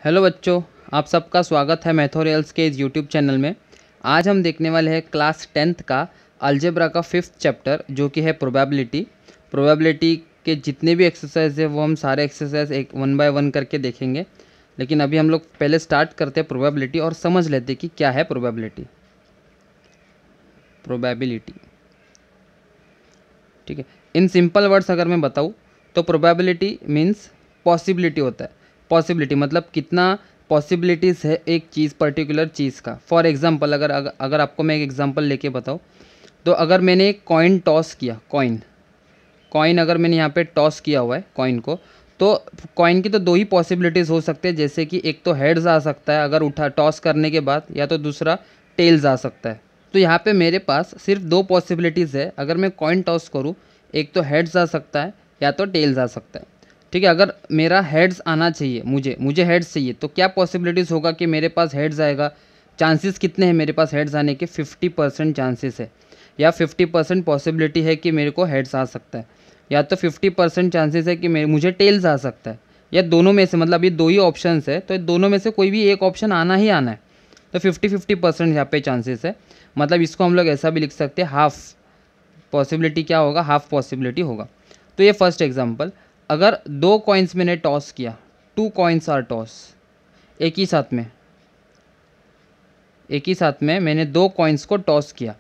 Hello बच्चों, आप सबका स्वागत है मैथोरियल्स के इस यूट्यूब चैनल में। आज हम देखने वाले हैं क्लास 10th का अलजेब्रा का 5th चैप्टर जो कि है प्रोबेबिलिटी। प्रोबेबिलिटी के जितने भी एक्सरसाइज है वो हम सारे एक्सरसाइज एक वन बाय वन करके देखेंगे, लेकिन अभी हम लोग पहले स्टार्ट करते हैं प्रोबेबिलिटी और समझ लेते हैं कि क्या है प्रोबेबिलिटी। प्रोबेबिलिटी, ठीक है। इन सिंपल वर्ड्स अगर मैं बताऊँ तो प्रोबेबिलिटी मीन्स पॉसिबिलिटी होता है। पॉसिबिलिटी मतलब कितना पॉसिबिलिटीज़ है एक चीज़, पर्टिकुलर चीज़ का। फॉर एग्जांपल अगर आपको मैं एक एग्जांपल लेके बताऊँ तो अगर मैंने एक कॉइन टॉस किया, कॉइन अगर मैंने यहाँ पे टॉस किया हुआ है कॉइन को, तो कॉइन की तो दो ही पॉसिबिलिटीज़ हो सकते हैं, जैसे कि एक तो हेड्स आ सकता है अगर उठा टॉस करने के बाद, या तो दूसरा टेल्स आ सकता है। तो यहाँ पे मेरे पास सिर्फ दो पॉसिबिलिटीज़ है। अगर मैं कॉइन टॉस करूँ, एक तो हेड्स आ सकता है या तो टेल्स आ सकता है, ठीक है। अगर मेरा हेड्स आना चाहिए, मुझे हेड्स चाहिए, तो क्या पॉसिबिलिटीज़ होगा कि मेरे पास हेड्स आएगा। चांसेस कितने हैं मेरे पास हेड्स आने के? 50% चांसेस है, या 50% पॉसिबिलिटी है कि मेरे को हेड्स आ सकता है, या तो 50% चांसेस है कि मुझे टेल्स आ सकता है, या दोनों में से, मतलब ये दो ही ऑप्शंस है तो दोनों में से कोई भी एक ऑप्शन आना ही आना है। तो 50-50% यहाँ पे चांसेस है। मतलब इसको हम लोग ऐसा भी लिख सकते हैं, हाफ पॉसिबिलिटी क्या होगा, हाफ पॉसिबिलिटी होगा। तो ये फर्स्ट एग्जांपल। अगर दो कॉइन्स मैंने टॉस किया, 2 कॉइन्स आर टॉस, एक ही साथ में मैंने दो कॉइन्स को टॉस किया,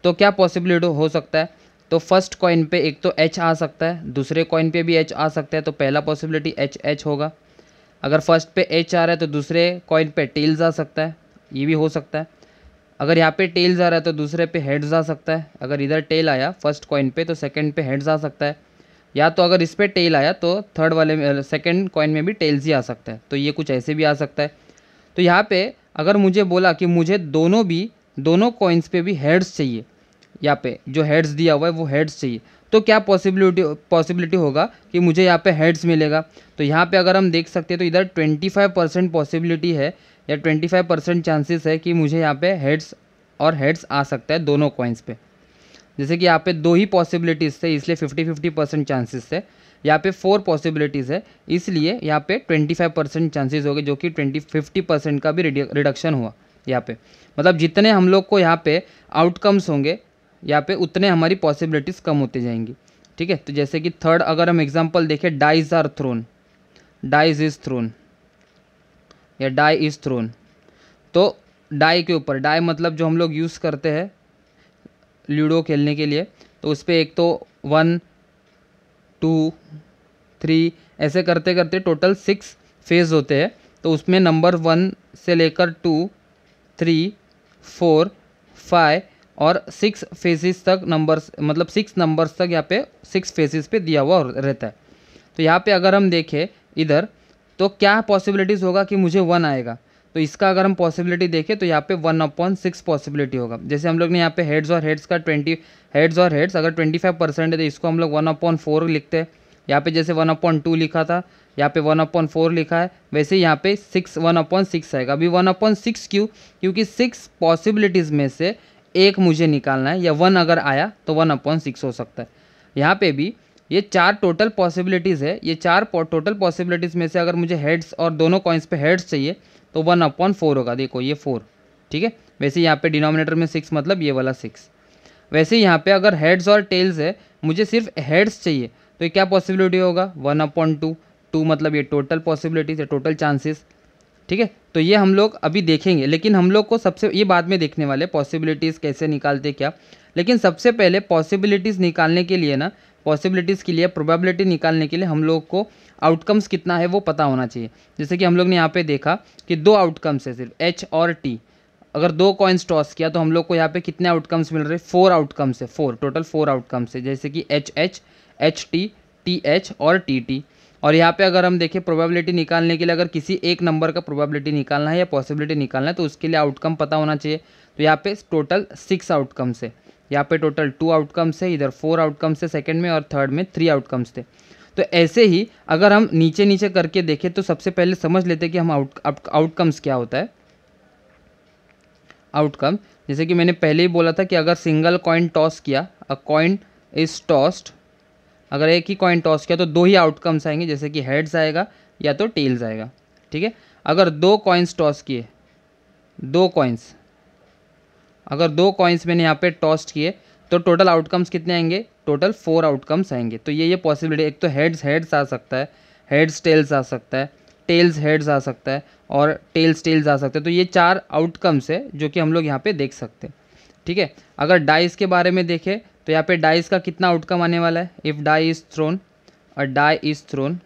तो क्या पॉसिबिलिटी हो सकता है? तो फर्स्ट कॉइन पे एक तो एच आ सकता है, दूसरे कॉइन पे भी एच आ सकता है, तो पहला पॉसिबिलिटी एच एच होगा। अगर फर्स्ट पे एच आ रहा है तो दूसरे कॉइन पे टेल्स आ सकता है, ये भी हो सकता है। अगर यहाँ पे टेल्स आ रहा है तो दूसरे पे हेड्स आ सकता है। अगर इधर टेल आया फर्स्ट कॉइन पे तो सेकंड पे हेड्स आ सकता है, या तो अगर इस पे टेल आया तो थर्ड वाले में, सेकंड कॉइन में भी टेल्स ही आ सकता है। तो ये कुछ ऐसे भी आ सकता है। तो यहाँ पे अगर मुझे बोला कि मुझे दोनों कॉइन्स पे भी हेड्स चाहिए, यहाँ पे जो हेड्स दिया हुआ है वो हेड्स चाहिए, तो क्या पॉसिबिलिटी होगा कि मुझे यहाँ पे हेड्स मिलेगा। तो यहाँ पे अगर हम देख सकते हैं तो इधर 25% पॉसिबिलिटी है, या 25% चांसेस है कि मुझे यहाँ पे हेड्स आ सकता है दोनों कॉइन्स पे। जैसे कि यहाँ पे दो ही पॉसिबिलिटीज़ थे इसलिए 50-50% चांसेस थे। यहाँ पे 4 पॉसिबिलिटीज़ है इसलिए यहाँ पे 25% चांसेस हो गए, जो कि 50% का भी रिडक्शन हुआ यहाँ पे। मतलब जितने हम लोग को यहाँ पे आउटकम्स होंगे यहाँ पे, उतने हमारी पॉसिबिलिटीज़ कम होती जाएंगी, ठीक है। तो जैसे कि थर्ड अगर हम एग्जाम्पल देखें, dies are thrown, dies is thrown या डाई इज़ थ्रोन। तो डाई के ऊपर, डाई मतलब जो हम लोग यूज़ करते हैं लूडो खेलने के लिए, तो उस पर एक तो 1 2 3 ऐसे करते करते टोटल 6 फेज़ होते हैं। तो उसमें नंबर 1 से लेकर 2 3 4 5 और 6 फेजेस तक नंबर्स, मतलब 6 नंबर्स तक यहाँ पे 6 फेजेस पे दिया हुआ रहता है। तो यहाँ पे अगर हम देखें इधर, तो क्या पॉसिबिलिटीज़ होगा कि मुझे 1 आएगा। तो इसका अगर हम पॉसिबिलिटी देखें तो यहाँ पे 1/6 पॉसिबिलिटी होगा। जैसे हम लोग ने यहाँ पे हेड्स और हेड्स का 20 हेड्स और हेड्स अगर 25% है तो इसको हम लोग 1/4 लिखते हैं। यहाँ पे जैसे 1/2 लिखा था, यहाँ पे 1/4 लिखा है, वैसे यहाँ पे 1/6 आएगा। अभी 1/6 क्यों? क्योंकि 6 पॉसिबिलिटीज़ में से एक मुझे निकालना है, या 1 अगर आया तो 1/6 हो सकता है। यहाँ पे भी ये 4 टोटल पॉसिबिलिटीज़ है, ये 4 टोटल पॉसिबिलिटीज़ में से अगर मुझे हेड्स और दोनों कॉइन्स पे हेड्स चाहिए तो 1/4 होगा। देखो ये 4, ठीक है। वैसे यहाँ पे डिनोमिनेटर में 6 मतलब ये वाला 6। वैसे यहाँ पे अगर हेड्स और टेल्स है, मुझे सिर्फ हेड्स चाहिए, तो ये क्या पॉसिबिलिटी होगा? 1/2, 2 मतलब ये टोटल पॉसिबिलिटीज़ है, टोटल चांसेस, ठीक है। तो ये हम लोग अभी देखेंगे, लेकिन हम लोग को सबसे ये बाद में देखने वाले पॉसिबिलिटीज़ कैसे निकालते क्या। लेकिन सबसे पहले पॉसिबिलिटीज़ निकालने के लिए ना, पॉसिबिलिटीज़ के लिए प्रोबेबिलिटी निकालने के लिए हम लोग को आउटकम्स कितना है वो पता होना चाहिए। जैसे कि हम लोग ने यहाँ पे देखा कि 2 आउटकम्स है, सिर्फ एच और टी। अगर 2 कॉइन्स टॉस किया तो हम लोग को यहाँ पे कितने आउटकम्स मिल रहे हैं? 4 आउटकम्स है, 4 टोटल 4 आउटकम्स है, जैसे कि H H, H T, T H और टी टी। और यहाँ पे अगर हम देखें प्रोबेबिलिटी निकालने के लिए, अगर किसी एक नंबर का प्रोबेबिलिटी निकालना है या पॉसिबिलिटी निकालना है तो उसके लिए आउटकम पता होना चाहिए। तो यहाँ पे टोटल 6 आउटकम्स है, यहाँ पे टोटल 2 आउटकम्स है, इधर 4 आउटकम्स है सेकंड में, और थर्ड में 3 आउटकम्स थे। तो ऐसे ही अगर हम नीचे नीचे करके देखें तो सबसे पहले समझ लेते हैं कि हम आउटकम्स क्या होता है। आउटकम, जैसे कि मैंने पहले ही बोला था कि अगर सिंगल कॉइन टॉस किया, अ कॉइन इज टॉस्ड, अगर एक ही कॉइन टॉस किया तो 2 ही आउटकम्स आएंगे, जैसे कि हेड्स आएगा या तो टेल्स आएगा, ठीक है। अगर 2 कॉइन्स टॉस किए, 2 कॉइन्स, अगर 2 कॉइन्स मैंने यहाँ पे टॉस किए तो टोटल आउटकम्स कितने आएंगे, टोटल 4 आउटकम्स आएंगे। तो ये पॉसिबिलिटी, एक तो हेड्स हेड्स आ सकता है, हेड्स टेल्स आ सकता है, टेल्स हेड्स आ सकता है और टेल्स टेल्स आ सकते हैं। तो ये 4 आउटकम्स है जो कि हम लोग यहाँ पे देख सकते हैं। ठीक है, अगर डाइस के बारे में देखें तो यहाँ पे डाइस का कितना आउटकम आने वाला है, इफ़ डाई इज़ थ्रोन, और die is thrown,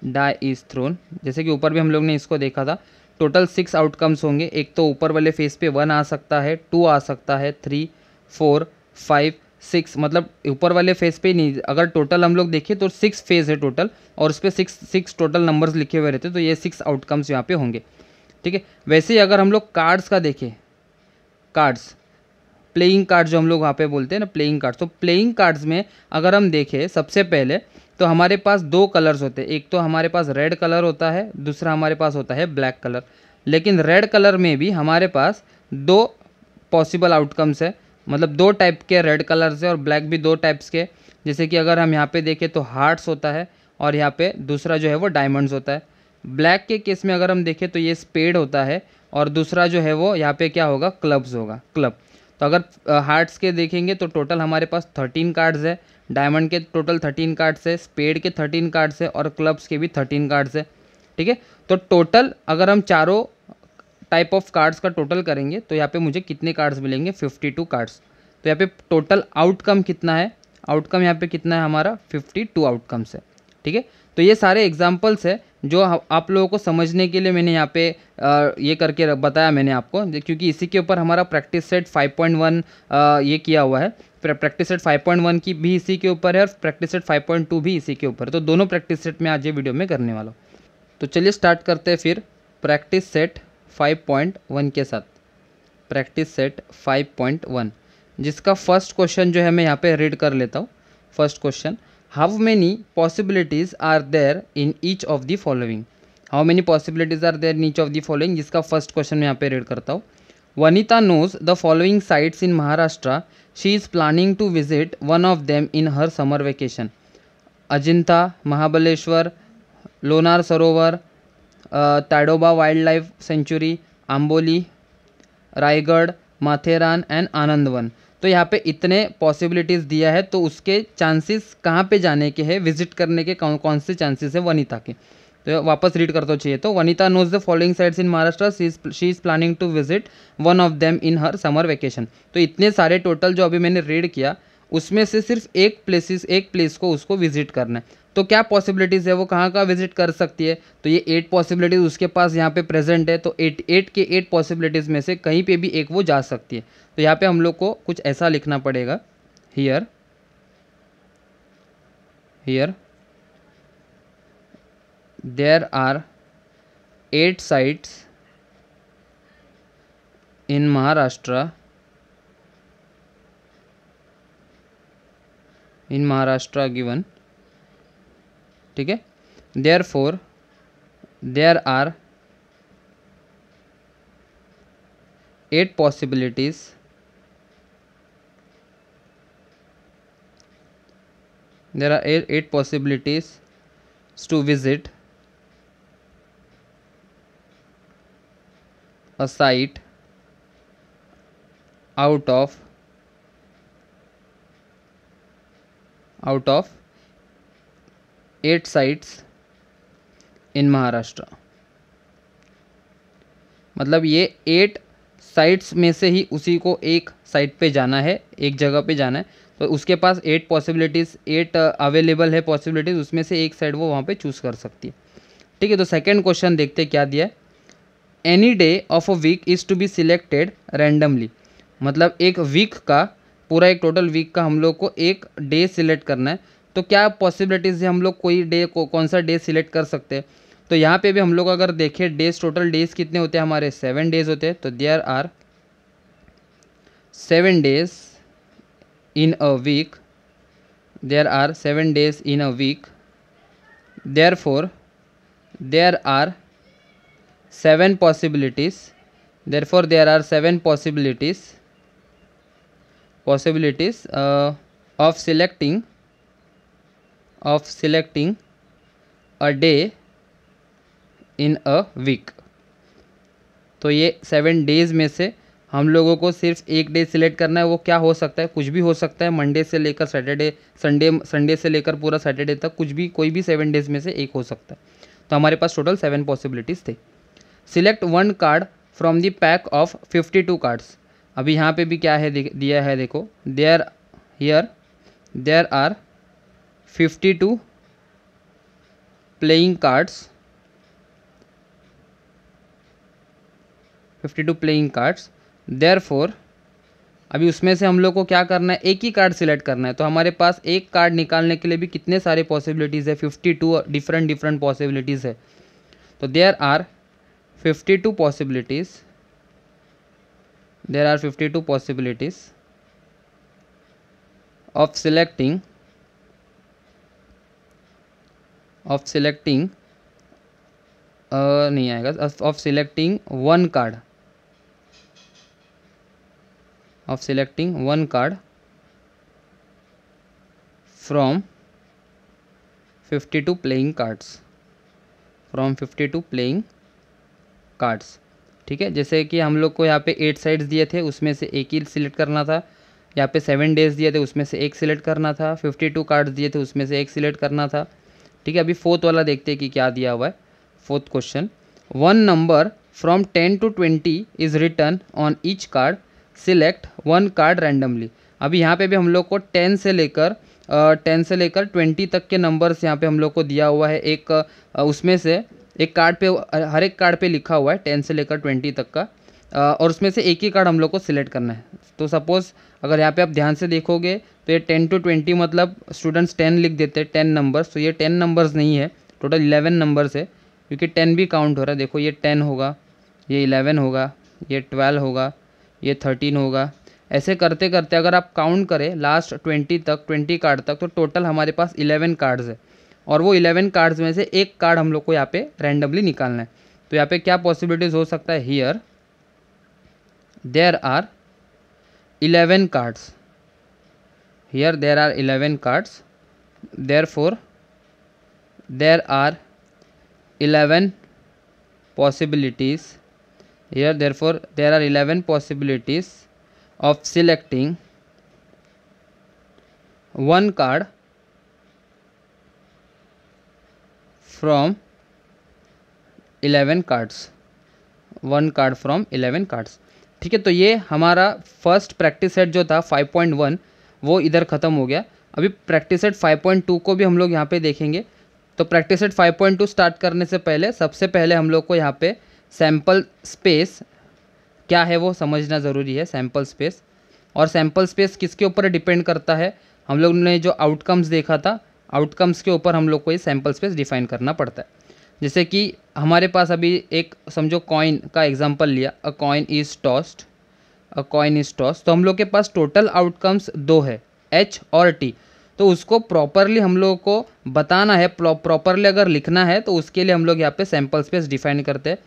die is thrown, जैसे कि ऊपर भी हम लोग ने इसको देखा था, टोटल 6 आउटकम्स होंगे। एक तो ऊपर वाले फेस पे 1 आ सकता है, 2 आ सकता है, 3, 4, 5, 6, मतलब ऊपर वाले फेस पे नहीं, अगर टोटल हम लोग देखें तो 6 फेज है टोटल, और उस पर 6 टोटल नंबर्स लिखे हुए रहते हैं, तो ये 6 आउटकम्स यहाँ पे होंगे। ठीक है, वैसे ही अगर हम लोग कार्ड्स का देखें, कार्ड्स, प्लेइंग कार्ड जो हम लोग वहाँ पे बोलते हैं ना, प्लेइंग कार्ड, तो प्लेइंग कार्ड्स में अगर हम देखें सबसे पहले तो हमारे पास 2 कलर्स होते हैं, एक तो हमारे पास रेड कलर होता है, दूसरा हमारे पास होता है ब्लैक कलर। लेकिन रेड कलर में भी हमारे पास 2 पॉसिबल आउटकम्स है, मतलब 2 टाइप के रेड कलर्स है और ब्लैक भी 2 टाइप्स के। जैसे कि अगर हम यहाँ पे देखें तो हार्ट्स होता है और यहाँ पे दूसरा जो है वो डायमंड्स होता है। ब्लैक के केस में अगर हम देखें तो ये स्पेड होता है और दूसरा जो है वो यहाँ पे क्या होगा, क्लब्स होगा, क्लब। तो अगर हार्ट्स के देखेंगे तो टोटल हमारे पास 13 कार्ड्स है, डायमंड के टोटल 13 कार्ड्स है, स्पेड के 13 कार्ड्स है और क्लब्स के भी 13 कार्ड्स है। ठीक है, तो टोटल अगर हम चारों टाइप ऑफ कार्ड्स का टोटल करेंगे तो यहाँ पे मुझे कितने कार्ड्स मिलेंगे, 52 कार्ड्स। तो यहाँ पे टोटल आउटकम कितना है, आउटकम यहाँ पे कितना है हमारा, 52 आउटकम्स है। ठीक है, तो ये सारे एग्जाम्पल्स है जो आप लोगों को समझने के लिए मैंने यहाँ पे ये करके बताया मैंने आपको, क्योंकि इसी के ऊपर हमारा प्रैक्टिस सेट 5.1 ये किया हुआ है। प्रैक्टिस सेट 5.1 की भी इसी के ऊपर है और प्रैक्टिस सेट 5.2 भी इसी के ऊपर है। तो दोनों प्रैक्टिस सेट में आज ये वीडियो में करने वाला हूँ। तो चलिए स्टार्ट करते हैं फिर प्रैक्टिस सेट 5.1 के साथ। प्रैक्टिस सेट 5.1 जिसका फर्स्ट क्वेश्चन जो है मैं यहाँ पे रीड कर लेता हूँ। First question, how many possibilities are there in each of the following. How many possibilities are there in each of the following, जिसका फर्स्ट क्वेश्चन मैं यहाँ पे रीड करता हूँ। Vanita knows the following sites in Maharashtra, she is planning to visit one of them in her summer vacation. Ajintha, Mahabaleshwar, Lonar Sarovar, Tadoba wild life sanctuary, Amboli, Raigad, Matheran and Anandwan. तो यहाँ पे इतने पॉसिबिलिटीज़ दिया है, तो उसके चांसेस कहाँ पे जाने के हैं, विजिट करने के कौन कौन से चांसेस है वनीता के। तो वापस रीड करता चाहिए, तो Vanita knows the following sites in Maharashtra, she is planning to visit one of them in her summer vacation. तो इतने सारे टोटल जो अभी मैंने रीड किया उसमें से सिर्फ एक प्लेस को उसको विजिट करना है। तो क्या पॉसिबिलिटीज़ है, वो कहाँ कहाँ विजिट कर सकती है, तो ये 8 पॉसिबिलिटीज़ उसके पास यहाँ पे प्रेजेंट है। तो 8 के 8 पॉसिबिलिटीज़ में से कहीं पे भी एक वो जा सकती है। तो यहाँ पे हम लोग को कुछ ऐसा लिखना पड़ेगा, here there are 8 sites in Maharashtra, given. ठीक है, therefore there are 8 possibilities to visit a site out of 8 sites in Maharashtra. मतलब ये 8 साइट्स में से ही उसी को एक साइट पे जाना है, एक जगह पे जाना है। तो उसके पास 8 पॉसिबिलिटीज़, 8 अवेलेबल है पॉसिबिलिटीज़, उसमें से एक साइड वो वहाँ पे चूज़ कर सकती है। ठीक है, तो सेकंड क्वेश्चन देखते हैं क्या दिया है। Any day of a week is to be selected randomly. मतलब एक वीक का, पूरा एक टोटल वीक का हम लोग को एक डे सिलेक्ट करना है। तो क्या पॉसिबिलिटीज़ है, हम लोग कोई डे को कौन सा डे सिलेक्ट कर सकते हैं। तो यहाँ पे भी हम लोग अगर देखें डेज, टोटल डेज कितने होते हैं हमारे, 7 डेज होते हैं। तो there are 7 days in a week, there are 7 days in a week. Therefore there are 7 possibilities, therefore there are 7 possibilities of selecting a day in a week. तो ये 7 days में से हम लोगों को सिर्फ एक डे सिलेक्ट करना है। वो क्या हो सकता है, कुछ भी हो सकता है, मंडे से लेकर सैटरडे, संडे से लेकर पूरा सैटरडे तक, कुछ भी, कोई भी 7 डेज़ में से एक हो सकता है। तो हमारे पास टोटल 7 पॉसिबिलिटीज़ थे। Select 1 card from the pack of 52 cards. अभी यहाँ पे भी क्या है दिया है, देखो, there are 52 playing cards, 52 playing cards. Therefore अभी उसमें से हम लोग को क्या करना है, एक ही कार्ड सिलेक्ट करना है। तो हमारे पास एक कार्ड निकालने के लिए भी कितने सारे पॉसिबिलिटीज़ है, 52 डिफरेंट पॉसिबिलिटीज़ है। तो there are 52 possibilities, there are 52 possibilities of selecting नहीं आएगा, of selecting one card, from 52 playing cards, cards. ठीक है, जैसे कि हम लोग को यहाँ पे 8 साइड्स दिए थे, उसमें से एक ही सिलेक्ट करना था। यहाँ पे 7 डेज़ दिए थे, उसमें से एक सिलेक्ट करना था। 52 कार्ड्स दिए थे, उसमें से एक सिलेक्ट करना था। ठीक है, अभी फोर्थ वाला देखते हैं कि क्या दिया हुआ है। Fourth question, 1 number from 10 to 20 is written on each card, select 1 card randomly. अभी यहाँ पे भी हम लोग को 10 से लेकर 20 तक के नंबर्स यहाँ पे हम लोग को दिया हुआ है। एक उसमें से एक कार्ड पे, हर एक कार्ड पे लिखा हुआ है 10 से लेकर 20 तक का, और उसमें से एक ही कार्ड हम लोग को सिलेक्ट करना है। तो सपोज़ अगर यहाँ पे आप ध्यान से देखोगे तो ये 10 to 20 मतलब स्टूडेंट्स 10 लिख देते हैं, 10 नंबर्स। तो ये 10 नंबर्स नहीं है, टोटल 11 नंबर्स है, क्योंकि 10 भी काउंट हो रहा है। देखो, ये 10 होगा, ये 11 होगा, ये 12 होगा, ये 13 होगा। ऐसे करते करते अगर आप काउंट करें लास्ट 20 कार्ड तक, तो टोटल हमारे पास 11 कार्ड्स है। और वो 11 कार्ड्स में से एक कार्ड हम लोग को यहाँ पे रैंडमली निकालना है। तो यहाँ पे क्या पॉसिबिलिटीज़ हो सकता है, here there are 11 cards, here there are 11 cards, therefore there are 11 possibilities, here therefore there are 11 possibilities of selecting 1 card from 11 cards, 1 card from 11 cards। ठीक है, तो ये हमारा फर्स्ट प्रैक्टिस सेट जो था 5.1 वो इधर ख़त्म हो गया। अभी प्रैक्टिस सेट 5.2 को भी हम लोग यहाँ पे देखेंगे। तो प्रैक्टिस सेट 5.2 स्टार्ट करने से पहले सबसे पहले हम लोग को यहाँ पे सैम्पल स्पेस क्या है वो समझना ज़रूरी है। सैम्पल स्पेस, और सैम्पल स्पेस किसके ऊपर डिपेंड करता है, हम लोग ने जो आउटकम्स देखा था, आउटकम्स के ऊपर हम लोग को ये सैम्पल स्पेस डिफाइन करना पड़ता है। जैसे कि हमारे पास अभी एक समझो कॉइन का एग्जांपल लिया, अ कॉइन इज़ टॉस्ड, तो हम लोग के पास टोटल आउटकम्स 2 है, एच और टी। तो उसको प्रॉपरली हम लोगों को बताना है, प्रॉपरली अगर लिखना है तो उसके लिए हम लोग यहाँ पे सैम्पल स्पेस डिफाइन करते हैं,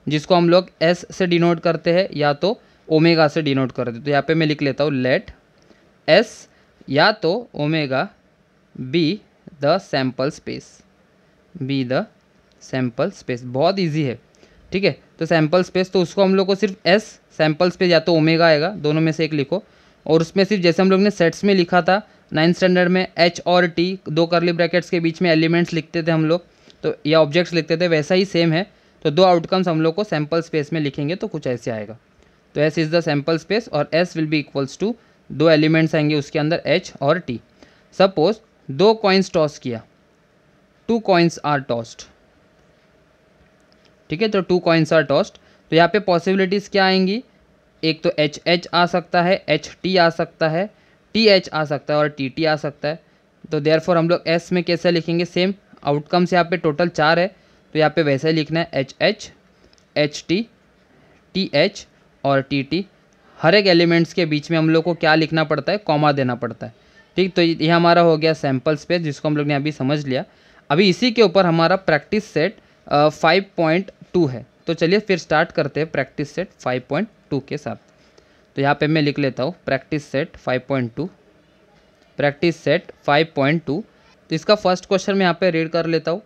जिसको हम लोग एस से डिनोट करते हैं या तो ओमेगा से डिनोट करते हैं। तो यहाँ पे मैं लिख लेता हूँ, लेट एस या तो omega B the sample space, बहुत ईजी है। ठीक है, तो सैम्पल स्पेस, तो उसको हम लोग को सिर्फ एस सैम्पल स्पेस या तो ओमेगा आएगा, दोनों में से एक लिखो। और उसमें सिर्फ जैसे हम लोग ने सेट्स में लिखा था 9th स्टैंडर्ड में, एच और टी 2 कर्ली ब्रैकेट्स के बीच में एलिमेंट्स लिखते थे हम लोग, तो या ऑब्जेक्ट्स लिखते थे, वैसा ही सेम है। तो 2 आउटकम्स हम लोग को सैम्पल स्पेस में लिखेंगे तो कुछ ऐसे आएगा। तो S is the sample space और S will be equals to 2 elements आएंगे उसके अंदर, एच और टी। सपोज 2 कॉइन्स टॉस किया, 2 कॉइन्स आर टॉस्ड। ठीक है, तो 2 कॉइन्स आर टॉस्ड। तो यहाँ पे पॉसिबिलिटीज़ क्या आएंगी, एक तो एच एच आ सकता है, एच टी आ सकता है, टी एच आ सकता है और टी टी आ सकता है। तो देयरफॉर हम लोग एस में कैसे लिखेंगे, सेम आउटकम्स यहाँ पे टोटल 4 है, तो यहाँ पे वैसे ही लिखना है, H H, H T, T H और टी टी। हर एक एलिमेंट्स के बीच में हम लोग को क्या लिखना पड़ता है, कॉमा देना पड़ता है। ठीक, तो ये हमारा हो गया सैम्पल स्पेस, जिसको हम लोग ने अभी समझ लिया। अभी इसी के ऊपर हमारा प्रैक्टिस सेट 5.2 है। तो चलिए फिर स्टार्ट करते हैं प्रैक्टिस सेट 5.2 के साथ। तो यहाँ पे मैं लिख लेता हूँ प्रैक्टिस सेट 5.2, प्रैक्टिस सेट 5.2। तो इसका फर्स्ट क्वेश्चन मैं यहाँ पे रीड कर लेता हूँ।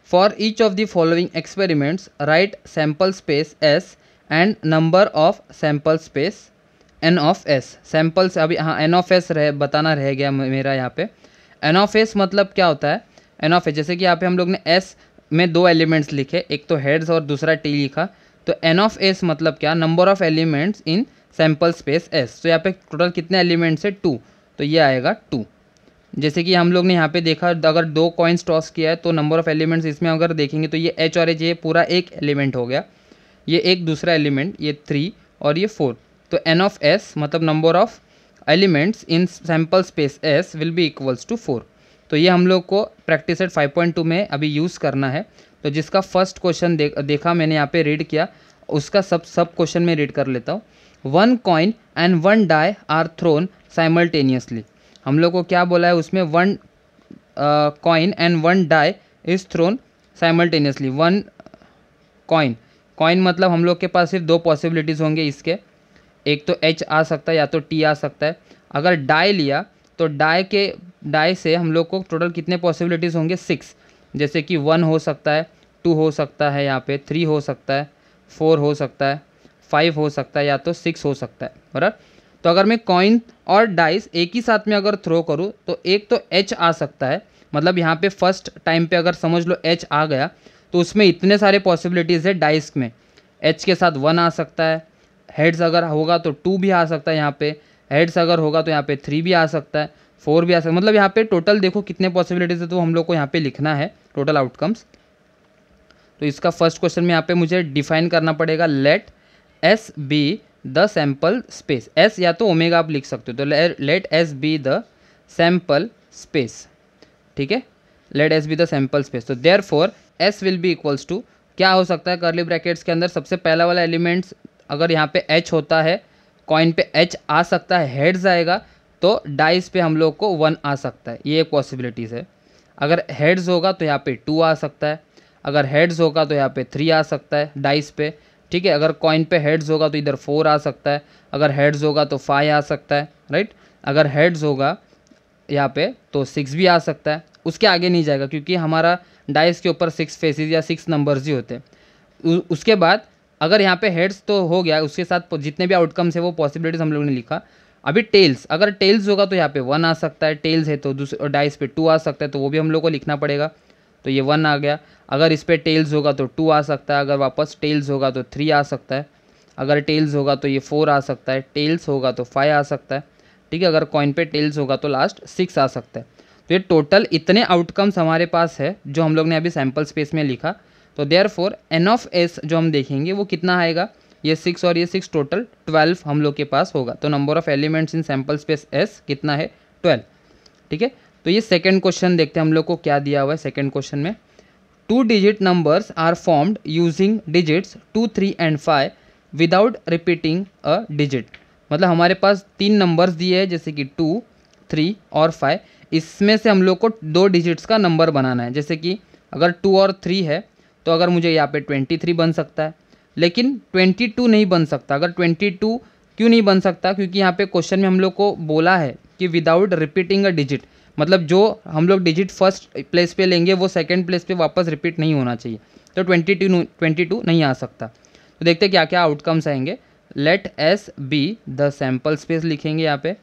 For each of the following experiments write sample space S and number of sample space n of S. Samples अभी हाँ एन ऑफ एस बताना रह गया मेरा यहाँ पे। एन ऑफ एस मतलब क्या होता है? एन ऑफ एस जैसे कि यहाँ पे हम लोग ने एस में दो एलिमेंट्स लिखे, एक तो हेड्स और दूसरा टी लिखा, तो एन ऑफ एस मतलब क्या? Number of elements in sample space S. तो यहाँ पे टोटल कितने एलिमेंट्स है? 2, तो ये आएगा 2। जैसे कि हम लोग ने यहाँ पे देखा, अगर 2 कॉइन्स टॉस किया है तो नंबर ऑफ एलिमेंट्स इसमें अगर देखेंगे तो ये एच और एच, ये पूरा एक एलिमेंट हो गया, ये एक दूसरा एलिमेंट, ये 3 और ये 4। तो एन ऑफ एस मतलब number of elements in sample space S will be equals to 4। तो ये हम लोग को प्रैक्टिस सेट 5.2 में अभी यूज़ करना है। तो जिसका फर्स्ट क्वेश्चन देखा मैंने यहाँ पे रीड किया, उसका सब क्वेश्चन में रीड कर लेता हूँ। 1 coin and 1 die are thrown simultaneously. हम लोग को क्या बोला है उसमें? 1 coin and 1 die is thrown simultaneously. 1 coin मतलब हम लोग के पास सिर्फ 2 पॉसिबिलिटीज़ होंगे इसके, एक तो एच आ सकता है या तो टी आ सकता है। अगर डाई लिया तो डाई से हम लोग को टोटल कितने पॉसिबिलिटीज़ होंगे? 6। जैसे कि 1 हो सकता है, 2 हो सकता है, यहाँ पे 3 हो सकता है, 4 हो सकता है, 5 हो सकता है, या तो 6 हो सकता है, बराबर। तो अगर मैं कॉइन और डाइस एक ही साथ में अगर थ्रो करूँ तो एक तो एच आ सकता है, मतलब यहाँ पे फर्स्ट टाइम पे अगर समझ लो एच आ गया तो उसमें इतने सारे पॉसिबिलिटीज़ है डाइस में। एच के साथ 1 आ सकता है, हेड्स अगर होगा तो 2 भी आ सकता है, यहाँ पे हेड्स अगर होगा तो यहाँ पे 3 भी आ सकता है, 4 भी आ सकता है। मतलब यहाँ पे टोटल देखो कितने पॉसिबिलिटीज़ है, तो हम लोग को यहाँ पे लिखना है टोटल आउटकम्स। तो इसका फर्स्ट क्वेश्चन में यहाँ पे मुझे डिफाइन करना पड़ेगा, let S be the sample space. S या तो ओमेगा आप लिख सकते हो, तो let S be the sample space, ठीक है, let S be the sample space. तो therefore S will be equals to क्या हो सकता है? कर्ली ब्रैकेट्स के अंदर सबसे पहला वाला एलिमेंट्स अगर यहाँ पे एच होता है, कॉइन पे एच आ सकता है, हेड्स आएगा, तो डाइस पे हम लोग को 1 आ सकता है, ये एक पॉसिबिलिटीज़ है। अगर हेड्स होगा तो यहाँ पे 2 आ सकता है, अगर हेड्स होगा तो यहाँ पे 3 आ सकता है डाइस पे, ठीक है। अगर कॉइन पे हेड्स होगा तो इधर 4 आ सकता है, अगर हेड्स होगा तो 5 आ सकता है, राइट। अगर हेड्स होगा यहाँ पे तो 6 भी आ सकता है, उसके आगे नहीं जाएगा क्योंकि हमारा डाइस के ऊपर 6 फेसेस या 6 नंबर्स ही होते हैं। उसके बाद अगर यहाँ पे हेड्स तो हो गया, उसके साथ जितने भी आउटकम्स है वो पॉसिबिलिटीज़ हम लोगों ने लिखा। अभी टेल्स, अगर टेल्स होगा तो यहाँ पे 1 आ सकता है, टेल्स है तो दूसरे डाइस पे 2 आ सकता है, तो वो भी हम लोग को लिखना पड़ेगा। तो ये 1 आ गया। अगर इस पर टेल्स होगा तो 2 आ सकता है, अगर वापस टेल्स होगा तो 3 आ सकता है, अगर टेल्स होगा तो ये 4 आ सकता है, टेल्स होगा तो 5 आ सकता है, ठीक है। अगर कॉइन पे टेल्स होगा तो लास्ट 6 आ सकता है। तो ये टोटल इतने आउटकम्स हमारे पास है जो हम लोग ने अभी सैम्पल स्पेस में लिखा। तो देयरफॉर एन ऑफ एस जो हम देखेंगे वो कितना आएगा? ये 6 और ये 6 टोटल 12 हम लोग के पास होगा। तो number of elements in sample space S कितना है? 12, ठीक है। तो ये सेकंड क्वेश्चन देखते हैं हम लोग को क्या दिया हुआ है। सेकंड क्वेश्चन में 2 digit numbers are formed using digits 2, 3 and 5 without repeating a digit. मतलब हमारे पास 3 नंबर्स दिए हैं जैसे कि 2, 3 और 5, इसमें से हम लोग को 2 डिजिट्स का नंबर बनाना है। जैसे कि अगर 2 और 3 है तो अगर मुझे यहाँ पे 23 बन सकता है, लेकिन 22 नहीं बन सकता। अगर 22 क्यों नहीं बन सकता? क्योंकि यहाँ पे क्वेश्चन में हम लोग को बोला है कि विदाउट रिपीटिंग अ डिजिट, मतलब जो हम लोग डिजिट फर्स्ट प्लेस पे लेंगे वो सेकंड प्लेस पे वापस रिपीट नहीं होना चाहिए। तो 22 नहीं आ सकता। तो देखते हैं क्या क्या आउटकम्स आएंगे। Let S be the sample space लिखेंगे यहाँ पे,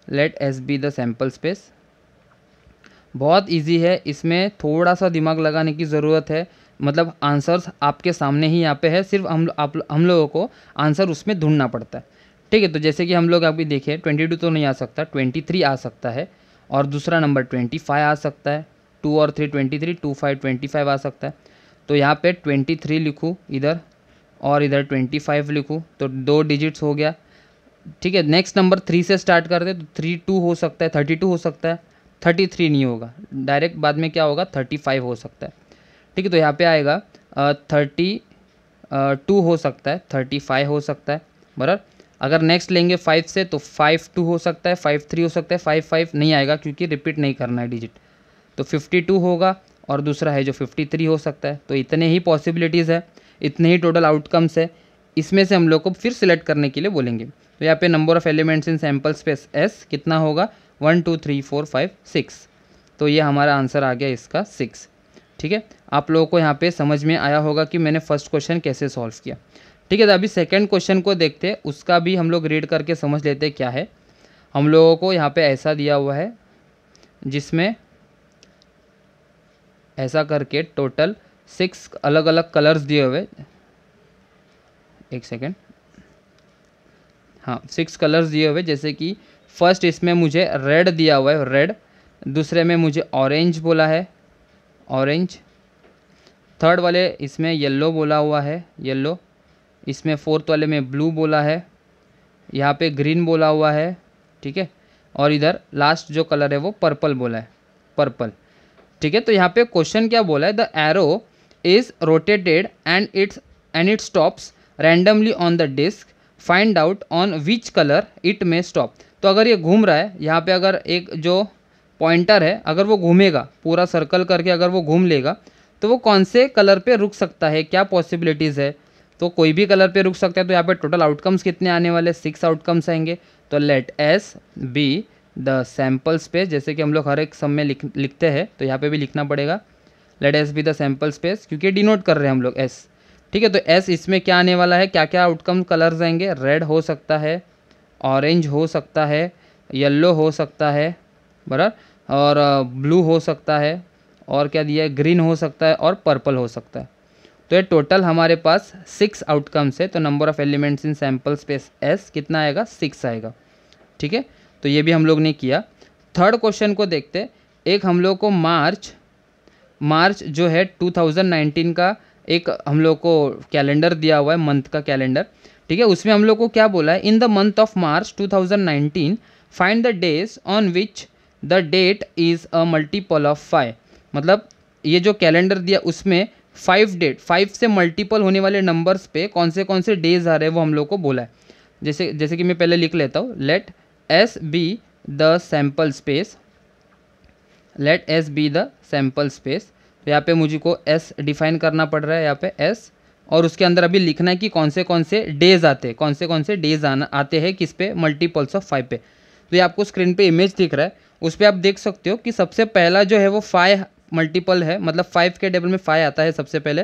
let S be the sample space. बहुत इजी है, इसमें थोड़ा सा दिमाग लगाने की ज़रूरत है, मतलब आंसर्स आपके सामने ही यहाँ पे है, सिर्फ हम लोगों को आंसर उसमें ढूंढना पड़ता है, ठीक है। तो जैसे कि हम लोग अभी देखें 22 तो नहीं आ सकता, 23 आ सकता है, और दूसरा नंबर 25 आ सकता है। 2 और 3 23, 2 5 25 आ सकता है। तो यहाँ पे 23 लिखूँ इधर, और इधर 25 लिखूँ, तो 2 डिजिट्स हो गया, ठीक है। नेक्स्ट नंबर 3 से स्टार्ट करते, तो 32 हो सकता है, 32 हो सकता है, 33 नहीं होगा, डायरेक्ट बाद में क्या होगा 35 हो सकता है, ठीक है। तो यहाँ पे आएगा 32 हो सकता है, 35 हो सकता है, बराबर। अगर नेक्स्ट लेंगे 5 से तो 52 हो सकता है, 53 हो सकता है, 55 नहीं आएगा क्योंकि रिपीट नहीं करना है डिजिट। तो 52 होगा, और दूसरा है जो 53 हो सकता है। तो इतने ही पॉसिबिलिटीज़ है, इतने ही टोटल आउटकम्स है, इसमें से हम लोग को फिर सिलेक्ट करने के लिए बोलेंगे। तो यहाँ पे number of elements in sample space S कितना होगा? 1 2 3 4 5 6। तो ये हमारा आंसर आ गया इसका 6। ठीक है, आप लोगों को यहाँ पे समझ में आया होगा कि मैंने फर्स्ट क्वेश्चन कैसे सॉल्व किया। ठीक है, तो अभी सेकंड क्वेश्चन को देखते हैं, उसका भी हम लोग रीड करके समझ लेते हैं क्या है। हम लोगों को यहाँ पे ऐसा दिया हुआ है जिसमें ऐसा करके टोटल 6 अलग अलग कलर्स दिए हुए, एक सेकेंड, हाँ 6 कलर्स दिए हुए, जैसे कि फर्स्ट इसमें मुझे रेड दिया हुआ है, रेड, दूसरे में मुझे ऑरेंज बोला है, ऑरेंज, थर्ड वाले इसमें येलो बोला हुआ है, येलो, इसमें फोर्थ वाले में ब्लू बोला है, यहाँ पे ग्रीन बोला हुआ है, ठीक है, और इधर लास्ट जो कलर है वो पर्पल बोला है, पर्पल। ठीक है, तो यहाँ पे क्वेश्चन क्या बोला है, the arrow is rotated and it stops randomly on the disc, find out on which colour it में स्टॉप। तो अगर ये घूम रहा है, यहाँ पे अगर एक जो पॉइंटर है अगर वो घूमेगा पूरा सर्कल करके, अगर वो घूम लेगा तो वो कौन से कलर पे रुक सकता है, क्या पॉसिबिलिटीज़ है। तो कोई भी कलर पे रुक सकता है। तो यहाँ पे टोटल आउटकम्स कितने आने वाले, 6 आउटकम्स आएंगे। तो let S be the sample space, जैसे कि हम लोग हर एक सम में लिखते हैं तो यहाँ पे भी लिखना पड़ेगा, let S be the sample space, क्योंकि डिनोट कर रहे हैं हम लोग एस। ठीक है, तो एस इसमें क्या आने वाला है, क्या क्या आउटकम कलर्स आएंगे, रेड हो सकता है, ऑरेंज हो सकता है, येलो हो सकता है, बराबर, और ब्लू हो सकता है, और क्या दिया है, ग्रीन हो सकता है, और पर्पल हो सकता है। तो ये टोटल हमारे पास 6 आउटकम्स है। तो number of elements in sample space S कितना आएगा, 6 आएगा। ठीक है, तो ये भी हम लोग ने किया। थर्ड क्वेश्चन को देखते। एक हम लोग को मार्च जो है 2019 का एक हम लोग को कैलेंडर दिया हुआ है, मंथ का कैलेंडर। ठीक है, उसमें हम लोग को क्या बोला है, in the month of March 2019 find the days on which the that is a multiple of 5। मतलब ये जो कैलेंडर दिया उसमें 5 से मल्टीपल होने वाले नंबर्स पे कौन से डेज आ रहे हैं वो हम लोग को बोला है। जैसे कि मैं पहले लिख लेता हूँ, let S be the sample space, let S be the sample space. तो यहाँ पे मुझे को एस डिफाइन करना पड़ रहा है, यहाँ पे एस, और उसके अंदर अभी लिखना है कि कौन से डेज आते हैं, कौन से डेज आते हैं किस पे, मल्टीपल्स ऑफ 5 पे। तो ये आपको स्क्रीन पे इमेज दिख रहा है, उस पर आप देख सकते हो कि सबसे पहला जो है वो 5 मल्टीपल है, मतलब 5 के टेबल में 5 आता है सबसे पहले।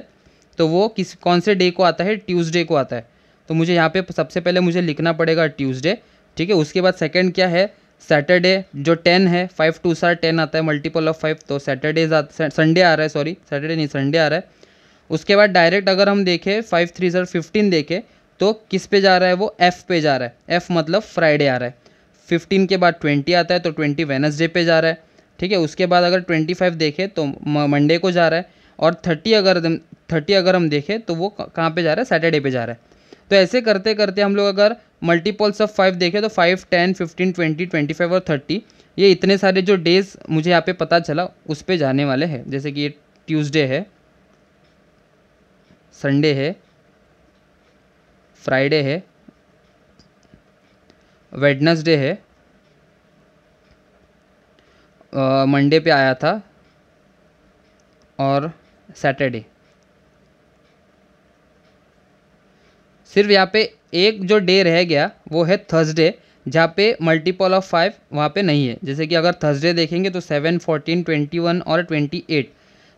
तो वो कौन से डे को आता है, ट्यूसडे को आता है। तो मुझे यहाँ पे सबसे पहले मुझे लिखना पड़ेगा ट्यूसडे। ठीक है, उसके बाद सेकंड क्या है, सैटरडे, जो 10 है, 5 2 10 आता है, मल्टीपल ऑफ 5। तो संडे आ रहा है, सॉरी सैटरडे नहीं, संडे आ रहा है। उसके बाद डायरेक्ट अगर हम देखें 5 3 15 देखें तो किस पे जा रहा है, वो एफ पे जा रहा है, एफ मतलब फ्राइडे आ रहा है। 15 के बाद 20 आता है, तो 20 वेडनेसडे पे जा रहा है। ठीक है, उसके बाद अगर 25 देखें तो मंडे को जा रहा है, और 30 अगर हम देखें तो वो कहाँ पे जा रहा है, सैटरडे पे जा रहा है। तो ऐसे करते करते हम लोग अगर मल्टीपल्स ऑफ 5 देखें तो 5 10 15 20 25 और 30, ये इतने सारे जो डेज मुझे यहाँ पे पता चला उस पे जाने वाले हैं। जैसे कि ये ट्यूसडे है, संडे है, फ्राइडे है, वेडनेसडे है, मंडे पे आया था, और सैटरडे। सिर्फ यहाँ पे एक जो डे रह गया वो है थर्सडे, जहाँ पे मल्टीपल ऑफ 5 वहाँ पे नहीं है। जैसे कि अगर थर्सडे देखेंगे तो 7 14 21 और 28,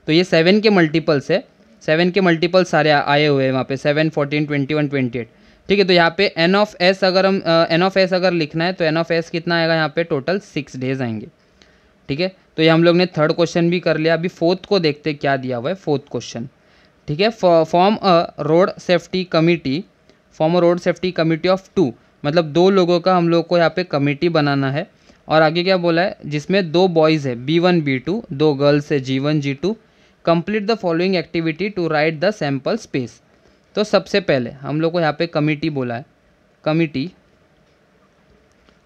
तो ये 7 के मल्टीपल्स है, 7 के मल्टीपल सारे आए हुए हैं वहाँ पे, 7 14 21 28। ठीक है, तो यहाँ पे एन ऑफ एस अगर लिखना है तो एन ऑफ एस कितना आएगा, यहाँ पे टोटल 6 डेज आएंगे। ठीक है, तो ये हम लोग ने थर्ड क्वेश्चन भी कर लिया। अभी फोर्थ को देखते क्या दिया हुआ है, फोर्थ क्वेश्चन। ठीक है, form a road safety committee of 2, मतलब 2 लोगों का हम लोग को यहाँ पे कमेटी बनाना है। और आगे क्या बोला है, जिसमें 2 बॉयज़ है B1 B2, 2 गर्ल्स है G1 G2। Complete the following activity to write the sample space. तो सबसे पहले हम लोग को यहाँ पे कमिटी बोला है,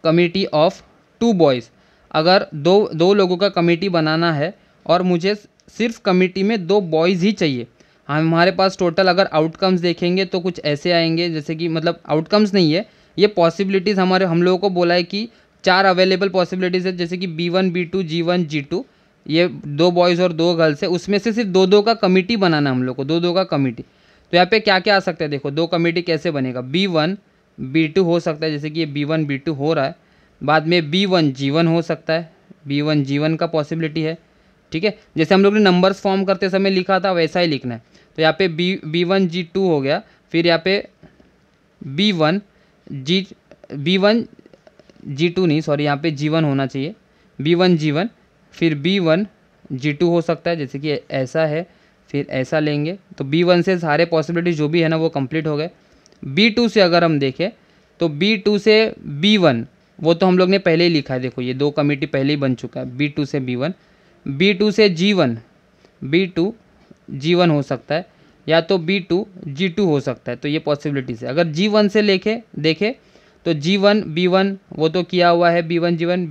कमिटी ऑफ 2 बॉयज़। अगर दो लोगों का कमेटी बनाना है और मुझे सिर्फ कमेटी में 2 बॉयज़ ही चाहिए। हमारे पास टोटल अगर आउटकम्स देखेंगे तो कुछ ऐसे आएंगे, जैसे कि मतलब आउटकम्स नहीं है, ये पॉसिबिलिटीज़ हम लोगों को बोला है कि 4 अवेलेबल पॉसिबिलिटीज़ है। जैसे कि B1 B2 G1 G2, ये 2 बॉयज़ और 2 गर्ल्स है, उसमें से सिर्फ 2 का कमेटी बनाना है हम लोग को, 2 का कमेटी। तो यहाँ पे क्या क्या आ सकता है, देखो 2 कमेटी कैसे बनेगा, B1 B2 हो सकता है, जैसे कि ये B1 B2 हो रहा है। बाद में B1 G1 हो सकता है, B1 G1 का पॉसिबिलिटी है। ठीक है, जैसे हम लोग ने नंबर्स फॉर्म करते समय लिखा था वैसा ही लिखना है। तो यहाँ पे B1G2 हो गया, फिर यहाँ पे B1 G2 नहीं, सॉरी यहाँ पे G1 होना चाहिए, B1G1, फिर B1G2 हो सकता है, जैसे कि ऐसा है, फिर ऐसा लेंगे। तो B1 से सारे पॉसिबिलिटी जो भी है ना वो कंप्लीट हो गए। B2 से अगर हम देखें तो B2 से B1 वो तो हम लोग ने पहले ही लिखा है, देखो ये दो कमिटी पहले ही बन चुका है, B2 से B1, B2 से G1, B2 G1 हो सकता है, या तो B2 G2 हो सकता है। तो ये पॉसिबिलिटीज़ है। अगर G1 से देखें तो G1 B1 वो तो किया हुआ है, B1 G1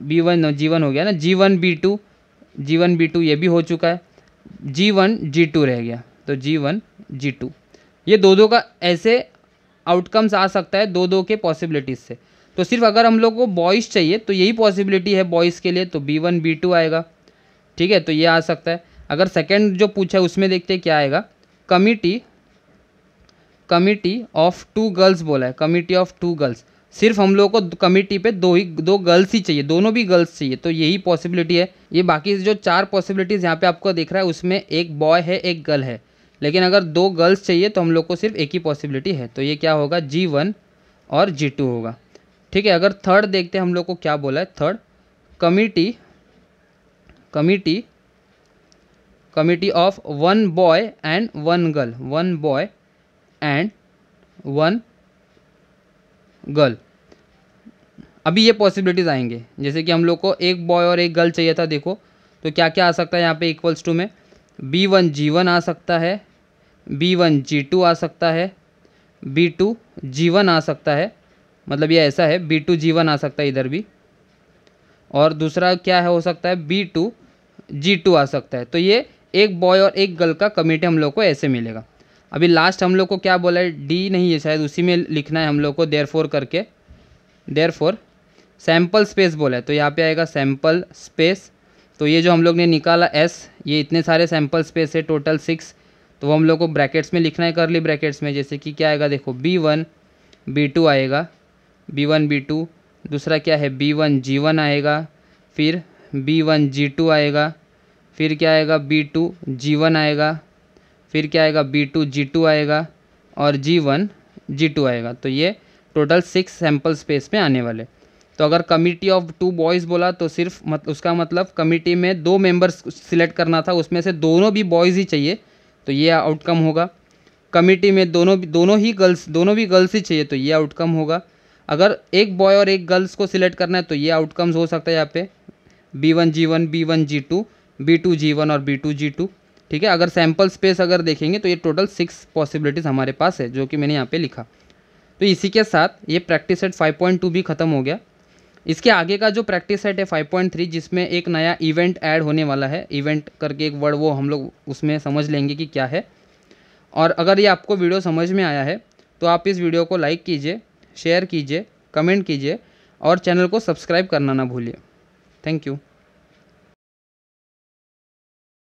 B1 G1 हो गया ना, G1 B2 ये भी हो चुका है, G1 G2 रह गया, तो G1 G2 ये दो का ऐसे आउटकम्स आ सकता है दो के पॉसिबिलिटीज़ से। तो सिर्फ अगर हम लोग को बॉयज़ चाहिए तो यही पॉसिबिलिटी है बॉयज़ के लिए, तो B1 B2 आएगा, ठीक है, तो ये आ सकता है। अगर सेकंड जो पूछा है उसमें देखते हैं क्या आएगा, कमिटी ऑफ 2 गर्ल्स बोला है, कमिटी ऑफ 2 गर्ल्स, सिर्फ हम लोग को कमिटी पे दो गर्ल्स ही चाहिए, दोनों भी गर्ल्स चाहिए, तो यही पॉसिबिलिटी है। ये बाकी जो 4 पॉसिबिलिटीज़ यहाँ पे आपको दिख रहा है उसमें एक बॉय है एक गर्ल है, लेकिन अगर 2 गर्ल्स चाहिए तो हम लोग को सिर्फ एक ही पॉसिबिलिटी है, तो ये क्या होगा, G1 और G2 होगा, ठीक है। अगर थर्ड देखते हैं हम लोग को क्या बोला है, third committee of 1 boy and 1 girl, 1 boy and 1 girl. अभी ये पॉसिबिलिटीज़ आएंगे, जैसे कि हम लोग को एक बॉय और एक गर्ल चाहिए था, देखो तो क्या क्या आ सकता है यहाँ पे इक्वल्स टू में, B1 G1 आ सकता है, B1 G2 आ सकता है, B2 G1 आ सकता है, मतलब ये ऐसा है B2 G1 आ सकता है इधर भी, और दूसरा क्या है हो सकता है B2 G2 आ सकता है। तो ये एक बॉय और एक गर्ल का कमिटी हम लोग को ऐसे मिलेगा। अभी लास्ट हम लोग को क्या बोला है, डी नहीं है शायद, उसी में लिखना है हम लोग को देयरफॉर करके, देयरफॉर सैम्पल स्पेस बोला है, तो यहाँ पे आएगा सैम्पल स्पेस। तो ये जो हम लोग ने निकाला S, ये इतने सारे सैम्पल स्पेस है टोटल 6, तो वो हम लोग को ब्रैकेट्स में लिखना है, करली ब्रैकेट्स में, जैसे कि क्या आएगा देखो B1 B2 आएगा, B1 B2, दूसरा क्या है B1 G1 आएगा, फिर B1 G2 आएगा, फिर क्या आएगा B2 G1 आएगा, फिर क्या आएगा B2 G2 आएगा, और G1 G2 आएगा। तो ये टोटल 6 सैम्पल स्पेस में आने वाले। तो अगर कमिटी ऑफ 2 बॉयज़ बोला तो सिर्फ उसका मतलब कमिटी में 2 मेंबर्स सिलेक्ट करना था, उसमें से दोनों भी बॉयज़ ही चाहिए, तो ये आउटकम होगा। कमिटी में दोनों भी गर्ल्स ही चाहिए, तो ये आउटकम होगा। अगर एक बॉय और एक गर्ल्स को सिलेक्ट करना है तो ये आउटकम्स हो सकता है यहाँ पे B1 G1 B1 G2 B2 G1 और B2 G2, ठीक है। अगर सैम्पल स्पेस अगर देखेंगे तो ये टोटल 6 पॉसिबिलिटीज़ हमारे पास है, जो कि मैंने यहाँ पे लिखा। तो इसी के साथ ये प्रैक्टिस सेट 5.2 भी ख़त्म हो गया। इसके आगे का जो प्रैक्टिस सेट है 5.3, जिसमें एक नया इवेंट ऐड होने वाला है, इवेंट करके एक वर्ड, वो हम लोग उसमें समझ लेंगे कि क्या है। और अगर ये आपको वीडियो समझ में आया है तो आप इस वीडियो को लाइक कीजिए, शेयर कीजिए, कमेंट कीजिए और चैनल को सब्सक्राइब करना ना भूलिए। Thank you.